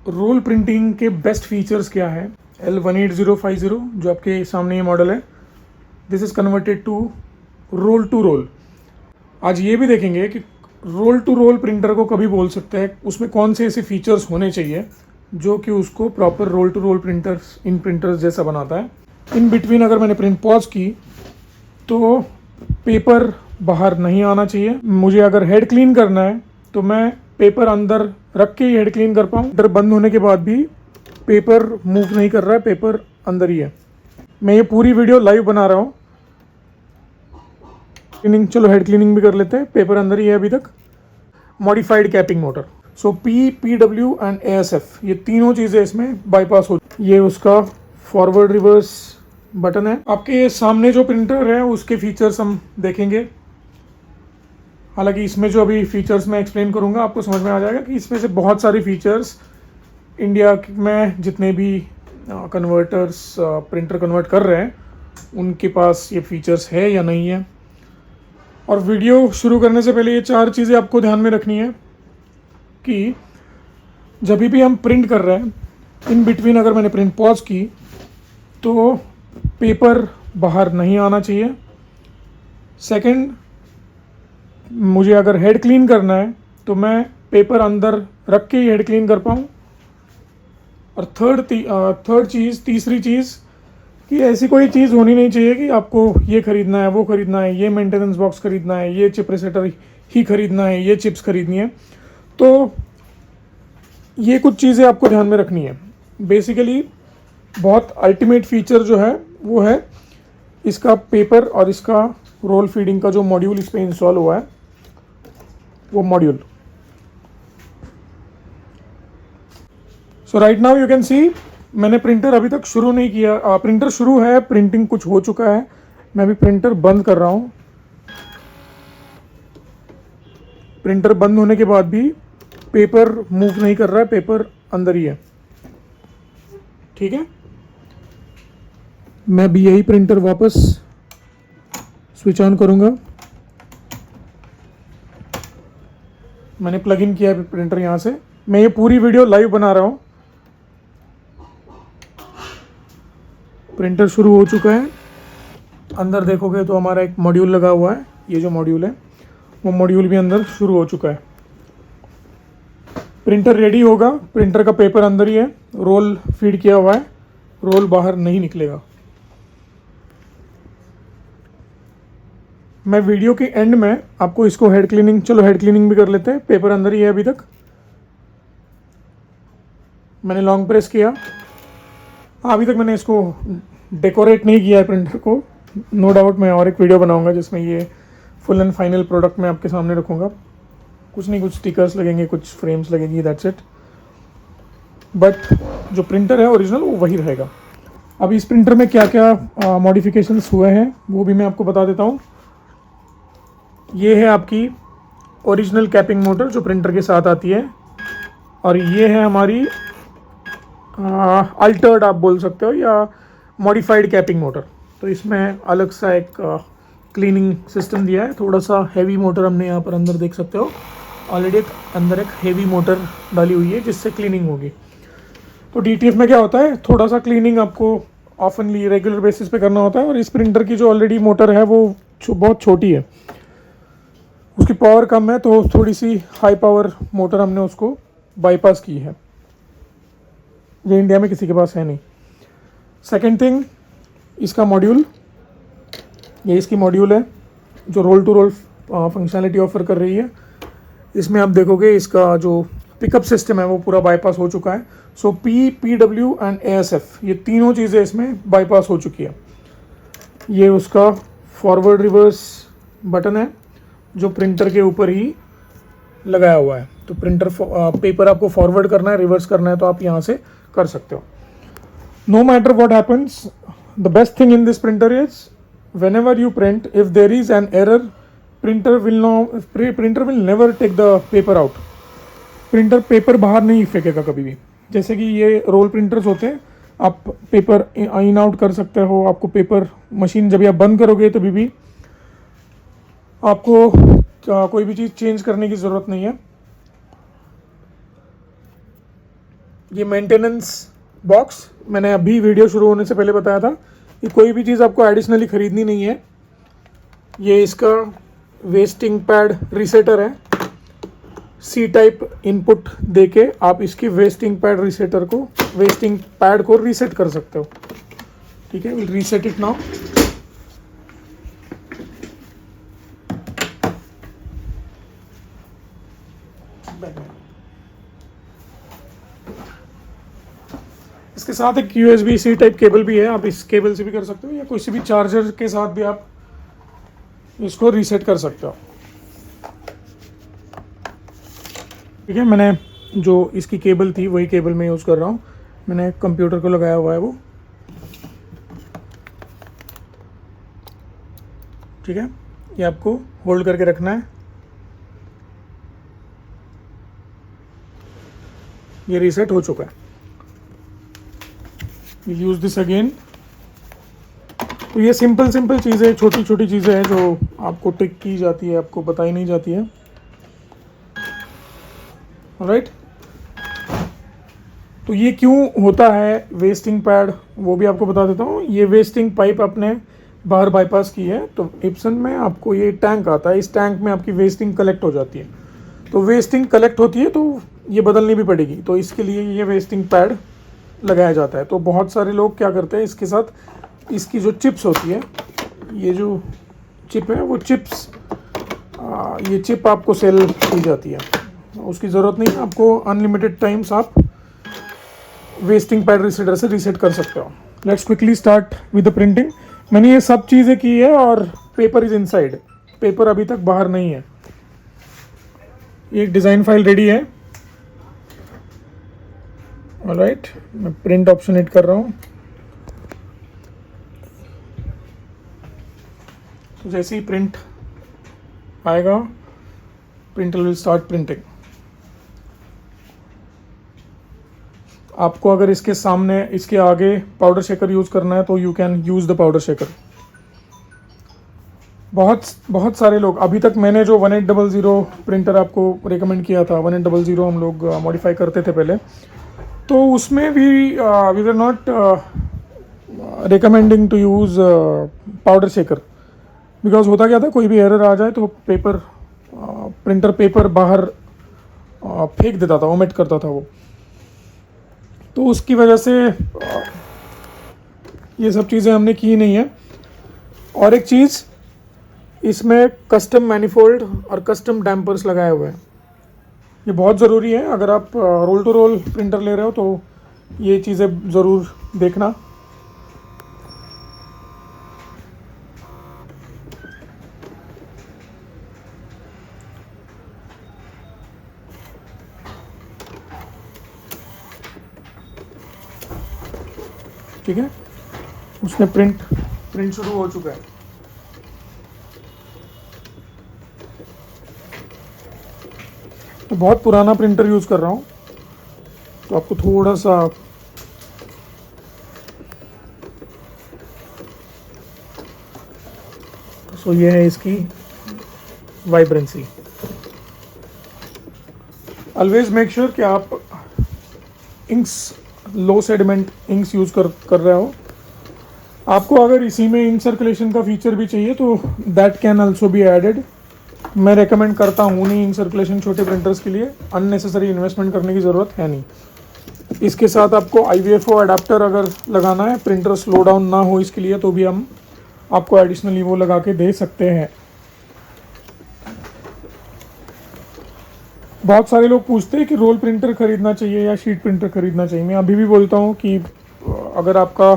Role printing के best features क्या है। L18050 जो आपके सामने ये मॉडल है, this is converted to roll. आज ये भी देखेंगे कि रोल टू रोल प्रिंटर को कभी बोल सकते हैं, उसमें कौन से ऐसे फीचर्स होने चाहिए जो कि उसको proper roll to roll printers जैसा बनाता है। इन बिटवीन अगर मैंने प्रिंट पॉज की तो पेपर बाहर नहीं आना चाहिए। मुझे अगर हेड क्लीन करना है तो मैं पेपर अंदर रख के ही हेड क्लीन कर पाऊँ। प्रिंटर बंद होने के बाद भी पेपर मूव नहीं कर रहा है, पेपर अंदर ही है। मैं ये पूरी वीडियो लाइव बना रहा हूँ। क्लीनिंग, चलो हेड क्लीनिंग भी कर लेते हैं। पेपर अंदर ही है अभी तक। Modified capping motor, so PW and ASF ये तीनों चीज़ें इसमें बाईपास हो। ये उसका फॉरवर्ड रिवर्स बटन है। आपके सामने जो प्रिंटर है उसके फीचर्स हम देखेंगे। हालांकि इसमें जो अभी फीचर्स मैं एक्सप्लेन करूंगा आपको समझ में आ जाएगा कि इसमें से बहुत सारे फीचर्स इंडिया में जितने भी कन्वर्टर्स प्रिंटर कन्वर्ट कर रहे हैं उनके पास ये फीचर्स है या नहीं है। और वीडियो शुरू करने से पहले ये 4 चीज़ें आपको ध्यान में रखनी है कि जब भी हम प्रिंट कर रहे हैं, इन बिटवीन अगर मैंने प्रिंट पॉज की तो पेपर बाहर नहीं आना चाहिए। सेकंड, मुझे अगर हेड क्लीन करना है तो मैं पेपर अंदर रख के ही हेड क्लीन कर पाऊँ। और तीसरी चीज़ कि ऐसी कोई चीज़ होनी नहीं चाहिए कि आपको ये खरीदना है, वो खरीदना है, ये मेंटेनेंस बॉक्स खरीदना है, ये चिप रिसेटर ही खरीदना है, ये चिप्स खरीदनी है। तो ये कुछ चीज़ें आपको ध्यान में रखनी है। बेसिकली बहुत अल्टीमेट फीचर जो है वो है इसका पेपर और इसका रोल फीडिंग का जो मॉड्यूल इस पर इंस्टॉल हुआ है वो module. So right now you can see मैंने प्रिंटर अभी तक शुरू नहीं किया। प्रिंटर शुरू है, प्रिंटिंग कुछ हो चुका है। मैं अभी प्रिंटर बंद कर रहा हूँ। प्रिंटर बंद होने के बाद भी पेपर मूव नहीं कर रहा है, पेपर अंदर ही है। ठीक है, मैं भी यही प्रिंटर वापस स्विच ऑन करूँगा। मैंने प्लग इन किया है प्रिंटर यहाँ से। मैं ये पूरी वीडियो लाइव बना रहा हूँ। प्रिंटर शुरू हो चुका है। अंदर देखोगे तो हमारा एक मॉड्यूल लगा हुआ है। ये जो मॉड्यूल है वो मॉड्यूल भी अंदर शुरू हो चुका है। प्रिंटर रेडी होगा। प्रिंटर का पेपर अंदर ही है, रोल फीड किया हुआ है, रोल बाहर नहीं निकलेगा। मैं वीडियो के एंड में आपको इसको हेड क्लीनिंग, चलो हेड क्लीनिंग भी कर लेते हैं। पेपर अंदर ही है अभी तक। मैंने लॉन्ग प्रेस किया। अभी तक मैंने इसको डेकोरेट नहीं किया है प्रिंटर को। नो डाउट मैं और एक वीडियो बनाऊंगा जिसमें ये फुल एंड फाइनल प्रोडक्ट मैं आपके सामने रखूंगा। कुछ नहीं, कुछ स्टिकर्स लगेंगे, कुछ फ्रेम्स लगेंगी, दैट्स इट। बट जो प्रिंटर है ओरिजिनल वो वही रहेगा। अब इस प्रिंटर में क्या क्या मॉडिफिकेशंस हुए हैं वो भी मैं आपको बता देता हूँ। ये है आपकी ओरिजिनल कैपिंग मोटर जो प्रिंटर के साथ आती है। और ये है हमारी अल्टर्ड आप बोल सकते हो या मॉडिफाइड कैपिंग मोटर। तो इसमें अलग सा एक क्लीनिंग सिस्टम दिया है। थोड़ा सा हैवी मोटर हमने यहाँ पर अंदर देख सकते हो। ऑलरेडी अंदर एक हैवी मोटर डाली हुई है जिससे क्लीनिंग होगी। तो DTF में क्या होता है, थोड़ा सा क्लीनिंग आपको ऑफनली रेगुलर बेसिस पे करना होता है। और इस प्रिंटर की जो ऑलरेडी मोटर है वो बहुत छोटी है, उसकी पावर कम है, तो थोड़ी सी हाई पावर मोटर हमने उसको बाईपास की है। ये इंडिया में किसी के पास है नहीं। सेकेंड थिंग, इसका मॉड्यूल, ये इसकी मॉड्यूल है जो roll to roll functionality offer कर रही है। इसमें आप देखोगे इसका जो पिकअप सिस्टम है वो पूरा बाईपास हो चुका है। सो PW एंड ASF ये तीनों चीज़ें इसमें बाईपास हो चुकी है। ये उसका फॉरवर्ड रिवर्स बटन है जो प्रिंटर के ऊपर ही लगाया हुआ है। तो प्रिंटर पेपर आपको फॉरवर्ड करना है, रिवर्स करना है तो आप यहाँ से कर सकते हो। No matter what happens, the best thing in this printer is whenever you print, if there is an error, printer will never take the paper out. Printer paper बाहर नहीं फेंकेगा कभी भी। जैसे कि ये रोल प्रिंटर्स होते हैं, आप पेपर इन आउट कर सकते हो। आपको पेपर मशीन जब आप बंद करोगे तभी भी आपको कोई भी चीज़ चेंज करने की ज़रूरत नहीं है। ये मेंटेनेंस बॉक्स, मैंने अभी वीडियो शुरू होने से पहले बताया था कि कोई भी चीज़ आपको एडिशनली ख़रीदनी नहीं है। ये इसका वेस्टिंग पैड रीसेटर है। सी टाइप इनपुट देके आप इसकी वेस्टिंग पैड को रीसेट कर सकते हो। ठीक है, विल रीसेट इट नाउ। इसके साथ एक USB-C टाइप केबल भी है, आप इस केबल से भी कर सकते हो या किसी भी चार्जर के साथ भी आप इसको रीसेट कर सकते हो। ठीक है, मैंने जो इसकी केबल थी वही केबल मैं यूज़ कर रहा हूँ। मैंने कंप्यूटर को लगाया हुआ है वो। ठीक है, ये आपको होल्ड करके रखना है। ये रीसेट हो चुका है। Use this again. तो ये सिंपल चीज़ें, छोटी छोटी चीज़ें हैं जो आपको टिक की जाती है, आपको बताई नहीं जाती है। राइट, तो ये क्यों होता है वेस्टिंग पैड, वो भी आपको बता देता हूँ। ये वेस्टिंग पाइप आपने बाहर बाईपास की है तो इप्सन में आपको ये टैंक आता है। इस टैंक में आपकी वेस्टिंग कलेक्ट हो जाती है। तो वेस्टिंग कलेक्ट होती है तो ये बदलनी भी पड़ेगी, तो इसके लिए ये वेस्टिंग पैड लगाया जाता है। तो बहुत सारे लोग क्या करते हैं, इसके साथ इसकी जो चिप्स होती है, ये जो चिप है वो चिप्स, ये चिप आपको सेल की जाती है, उसकी ज़रूरत नहीं है। आपको अनलिमिटेड टाइम्स आप वेस्टिंग पैड रीसेटर से रीसेट कर सकते हो। Let's quickly start with the printing. मैंने ये सब चीज़ें की है और पेपर इज़ इनसाइड, पेपर अभी तक बाहर नहीं है। ये डिज़ाइन फाइल रेडी है। ऑलराइट, मैं प्रिंट ऑप्शन हिट कर रहा हूँ। तो जैसे ही प्रिंट आएगा, प्रिंटर विल स्टार्ट प्रिंटिंग। आपको अगर इसके सामने, इसके आगे पाउडर शेकर यूज़ करना है तो you can use the powder shaker. बहुत सारे लोग, अभी तक मैंने जो 1800 प्रिंटर आपको रिकमेंड किया था, 1800 हम लोग मॉडिफाई करते थे पहले, तो उसमें भी we were not recommending to use powder shaker. Because होता क्या था, कोई भी एरर आ जाए तो पेपर प्रिंटर पेपर बाहर फेंक देता था, ओमिट करता था वो। तो उसकी वजह से ये सब चीज़ें हमने की नहीं है। और एक चीज़, इसमें कस्टम मैनिफोल्ड और कस्टम डैम्पर्स लगाए हुए हैं। ये बहुत ज़रूरी है। अगर आप रोल टू रोल प्रिंटर ले रहे हो तो ये चीज़ें ज़रूर देखना। ठीक है, उसमें प्रिंट शुरू हो चुका है। तो बहुत पुराना प्रिंटर यूज़ कर रहा हूँ, तो आपको थोड़ा सा सो ये है इसकी वाइब्रेंसी। ऑलवेज मेक श्योर कि आप इंक्स, लो सेडिमेंट इंक्स यूज़ कर रहे हो। आपको अगर इसी में इंक सर्कुलेशन का फीचर भी चाहिए तो that can also be added. मैं रेकमेंड करता हूँ नहीं इंक सर्कुलेशन छोटे प्रिंटर्स के लिए, अननेसेसरी इन्वेस्टमेंट करने की ज़रूरत है नहीं। इसके साथ आपको IVFO अडाप्टर अगर लगाना है, प्रिंटर स्लो डाउन ना हो इसके लिए, तो भी हम आपको एडिशनली वो लगा के दे सकते हैं। बहुत सारे लोग पूछते हैं कि रोल प्रिंटर ख़रीदना चाहिए या शीट प्रिंटर ख़रीदना चाहिए। मैं अभी भी बोलता हूँ कि अगर आपका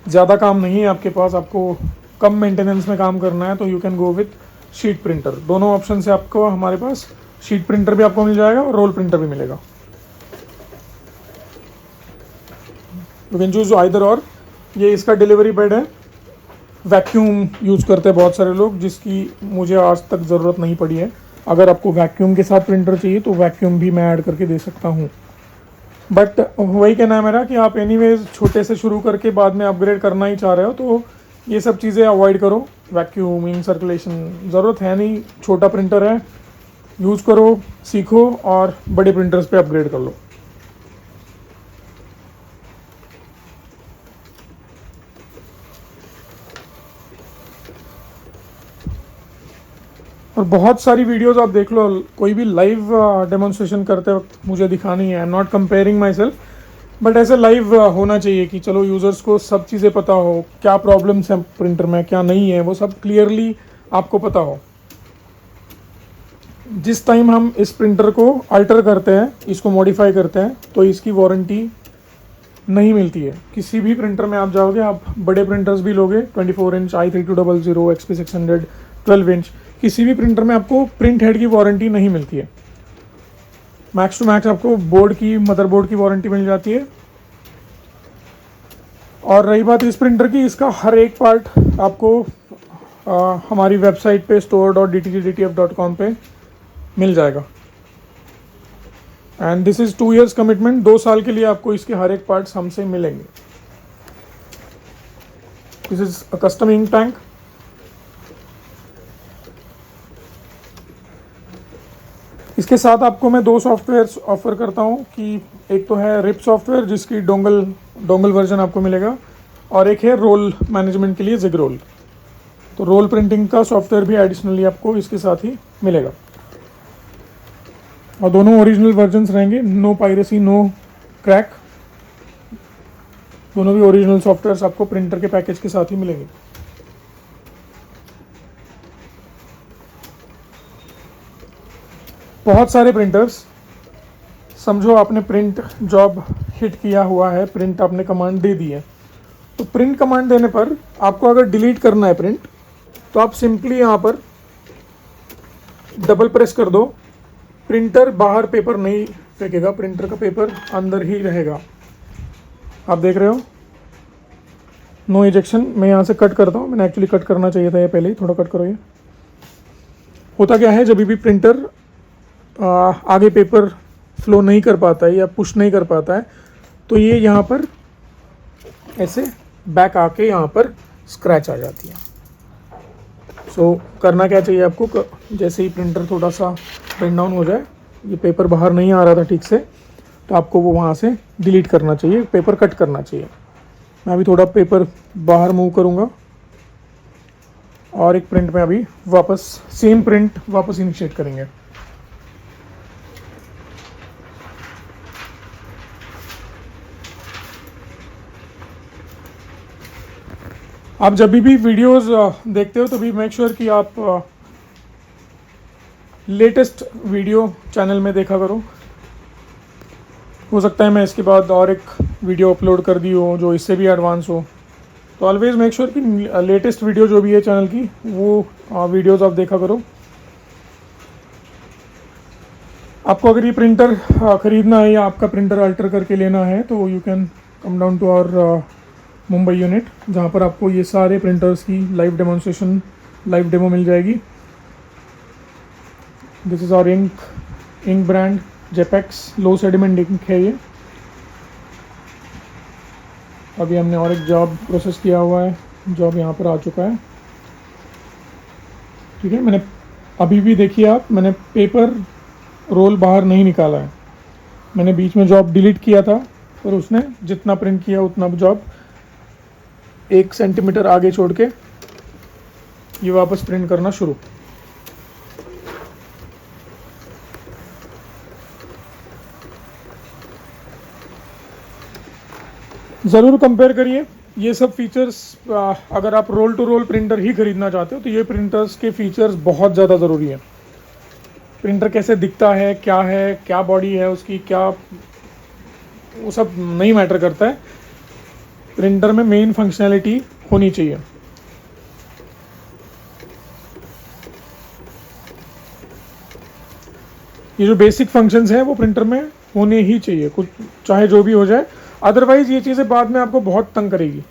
ज़्यादा काम नहीं है आपके पास, आपको कम मेंटेनेंस में काम करना है, तो you can go with sheet printer. दोनों ऑप्शन से आपको हमारे पास शीट प्रिंटर भी आपको मिल जाएगा और रोल प्रिंटर भी मिलेगा। यू कैन चूज आइदर और। ये इसका डिलीवरी बेड है। वैक्यूम यूज़ करते हैं बहुत सारे लोग, जिसकी मुझे आज तक ज़रूरत नहीं पड़ी है। अगर आपको वैक्यूम के साथ प्रिंटर चाहिए तो वैक्यूम भी मैं ऐड करके दे सकता हूँ। बट वही कहना है मेरा कि आप एनीवेज छोटे से शुरू करके बाद में अपग्रेड करना ही चाह रहे हो तो ये सब चीज़ें अवॉइड करो। वैक्यूम, इंक सर्कुलेशन ज़रूरत है नहीं। छोटा प्रिंटर है, यूज़ करो, सीखो और बड़े प्रिंटर्स पे अपग्रेड कर लो। और बहुत सारी वीडियोस आप देख लो, कोई भी लाइव डेमोन्स्ट्रेशन करते वक्त मुझे दिखानी है, I am not comparing my self, but ऐसे लाइव होना चाहिए कि चलो यूज़र्स को सब चीज़ें पता हो, क्या प्रॉब्लम्स हैं प्रिंटर में, क्या नहीं है, वो सब क्लियरली आपको पता हो। जिस टाइम हम इस प्रिंटर को अल्टर करते हैं, इसको मॉडिफाई करते हैं, तो इसकी वारंटी नहीं मिलती है। किसी भी प्रिंटर में आप जाओगे, आप बड़े प्रिंटर्स भी लोगे, 24 इंच i3200 XP600 12 इंच, किसी भी प्रिंटर में आपको प्रिंट हेड की वारंटी नहीं मिलती है। मैक्स टू मैक्स आपको बोर्ड की, मदरबोर्ड की वारंटी मिल जाती है। और रही बात इस प्रिंटर की, इसका हर एक पार्ट आपको हमारी वेबसाइट पे store.dtgdtf.com पे मिल जाएगा। And this is 2 years commitment, 2 साल के लिए आपको इसके हर एक पार्ट्स हमसे मिलेंगे। This is a custom ink tank. इसके साथ आपको मैं 2 सॉफ्टवेयर ऑफर करता हूँ कि एक तो है रिप सॉफ्टवेयर, जिसकी डोंगल वर्जन आपको मिलेगा, और एक है रोल मैनेजमेंट के लिए जिग रोल। तो रोल प्रिंटिंग का सॉफ्टवेयर भी एडिशनली आपको इसके साथ ही मिलेगा, और दोनों ओरिजिनल वर्जन्स रहेंगे, नो पायरेसी, नो क्रैक। दोनों भी ओरिजिनल सॉफ्टवेयर्स आपको प्रिंटर के पैकेज के साथ ही मिलेंगे। बहुत सारे प्रिंटर्स, समझो आपने प्रिंट जॉब हिट किया हुआ है, प्रिंट आपने कमांड दे दी है, तो प्रिंट कमांड देने पर आपको अगर डिलीट करना है प्रिंट, तो आप सिंपली यहाँ पर डबल प्रेस कर दो, प्रिंटर बाहर पेपर नहीं फेंकेगा, प्रिंटर का पेपर अंदर ही रहेगा। आप देख रहे हो, नो इजेक्शन। मैं यहाँ से कट करता हूँ, मैंने एक्चुअली कट करना चाहिए था ये पहले ही, थोड़ा कट करो। ये होता क्या है, जब भी प्रिंटर आगे पेपर फ्लो नहीं कर पाता है या पुश नहीं कर पाता है, तो ये यहाँ पर ऐसे बैक आके यहाँ पर स्क्रैच आ जाती है। सो करना क्या चाहिए आपको, जैसे ही प्रिंटर थोड़ा सा प्रिंट डाउन हो जाए, ये पेपर बाहर नहीं आ रहा था ठीक से, तो आपको वो वहाँ से डिलीट करना चाहिए, पेपर कट करना चाहिए। मैं अभी थोड़ा पेपर बाहर मूव करूँगा, और एक प्रिंट में अभी वापस सेम प्रिंट वापस इनिशिएट करेंगे। आप जब भी वीडियोस देखते हो तो भी मेक श्योर कि आप लेटेस्ट वीडियो चैनल में देखा करो। हो सकता है मैं इसके बाद और एक वीडियो अपलोड कर दी हो जो इससे भी एडवांस हो, तो ऑलवेज मेक श्योर कि लेटेस्ट वीडियो जो भी है चैनल की, वो वीडियोस आप देखा करो। आपको अगर ये प्रिंटर ख़रीदना है या आपका प्रिंटर अल्टर करके लेना है, तो you can come down to our Mumbai unit, जहाँ पर आपको ये सारे प्रिंटर्स की लाइव डेमोन्स्ट्रेशन, लाइव डेमो मिल जाएगी। This is our ink brand Jpex low sediment ink है ये। अभी हमने और एक जॉब प्रोसेस किया हुआ है, जॉब यहाँ पर आ चुका है, ठीक है। मैंने अभी भी देखिए आप, मैंने पेपर रोल बाहर नहीं निकाला है, मैंने बीच में जॉब डिलीट किया था, और उसने जितना प्रिंट किया उतना जॉब 1 सेंटीमीटर आगे छोड़ के ये वापस प्रिंट करना शुरू। ज़रूर कंपेयर करिए ये सब फीचर्स। अगर आप रोल टू रोल प्रिंटर ही खरीदना चाहते हो, तो ये प्रिंटर्स के फीचर्स बहुत ज़्यादा ज़रूरी है। प्रिंटर कैसे दिखता है, क्या बॉडी है उसकी, क्या, वो सब नहीं मैटर करता है। प्रिंटर में मेन फंक्शनैलिटी होनी चाहिए। ये जो बेसिक फंक्शंस हैं वो प्रिंटर में होने ही चाहिए, कुछ चाहे जो भी हो जाए, अदरवाइज ये चीज़ें बाद में आपको बहुत तंग करेगी।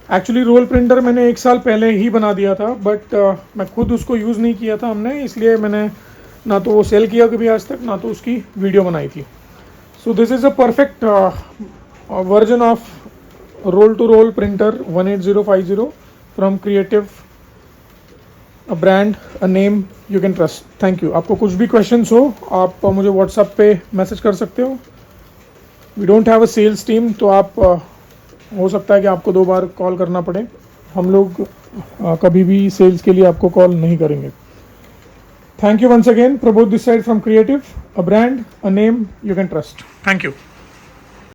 एक्चुअली रोल प्रिंटर मैंने 1 साल पहले ही बना दिया था, बट मैं खुद उसको यूज़ नहीं किया था हमने, इसलिए मैंने ना तो वो सेल किया कभी आज तक, ना तो उसकी वीडियो बनाई थी। So this is a perfect version of roll to roll printer 18050 from Creative, a brand, a name you can trust. Thank you. आपको कुछ भी क्वेश्चंस हो, आप मुझे व्हाट्सएप पे मैसेज कर सकते हो। We don't have a sales team, तो आप हो सकता है कि आपको 2 बार कॉल करना पड़े। हम लोग कभी भी सेल्स के लिए आपको कॉल नहीं करेंगे. Thank you once again. Prabodh this side from Creative, a brand, a name you can trust. Thank you.